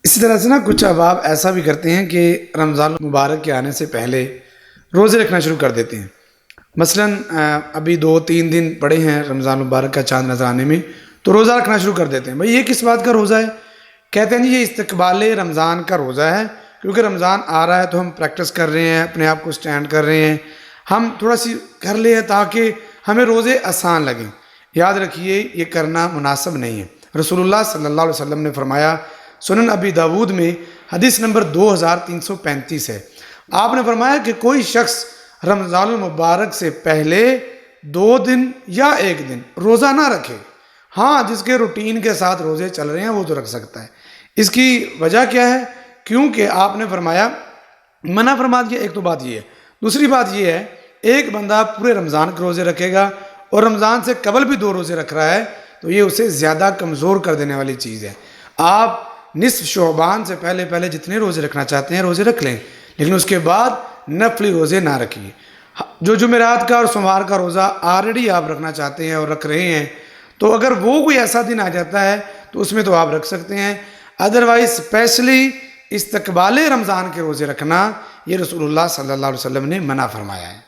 اسی طرح سے کچھ احباب ایسا بھی کرتے ہیں کہ رمضان المبارک کے آنے سے پہلے روزے رکھنا شروع کر دیتے ہیں۔ مثلا ابھی 2-3 دن پڑے ہیں رمضان المبارک کا چاند نظر آنے میں، تو روزہ رکھنا شروع کر دیتے ہیں۔ بھئی یہ کس بات کا روزہ ہے؟ کہتے ہیں جی یہ استقبال رمضان کا روزہ ہے، کیونکہ رمضان آ رہا ہے تو ہم پریکٹس کر رہے ہیں، اپنے آپ کو سٹینڈ کر رہے ہیں، ہم تھوڑا سی کر لے ہیں تاکہ ہمیں روزے آسان لگیں۔ یاد رکھیے یہ کرنا مناسب نہیں ہے۔ رسول اللہ صلی اللہ علیہ وسلم نے فرمایا، سنن ابی داود میں حدیث نمبر 2335 ہے، آپ نے فرمایا کہ کوئی شخص رمضان المبارک سے پہلے 2 دن یا 1 دن روزہ نہ رکھے۔ ہاں جس کے روٹین کے ساتھ روزے چل رہے ہیں وہ تو رکھ سکتا ہے۔ اس کی وجہ کیا ہے؟ کیونکہ آپ نے فرمایا، منع فرما دیا، ایک تو بات یہ ہے۔ دوسری بات یہ ہے، ایک بندہ پورے رمضان کے روزے رکھے گا اور رمضان سے قبل بھی 2 روزے رکھ رہا ہے تو یہ اسے زیادہ کمزور کر دینے والی چیز ہے۔ آپ نصف شعبان سے پہلے جتنے روزے رکھنا چاہتے ہیں روزے رکھ لیں، لیکن اس کے بعد نفلی روزے نہ رکھیے۔ جو جمعرات کا اور سوموار کا روزہ آلریڈی آپ رکھنا چاہتے ہیں اور رکھ رہے ہیں، تو اگر وہ کوئی ایسا دن آ جاتا ہے تو اس میں تو آپ رکھ سکتے ہیں۔ ادروائز اسپیشلی استقبال رمضان کے روزے رکھنا یہ رسول اللہ صلی اللہ علیہ وسلم نے منع فرمایا ہے۔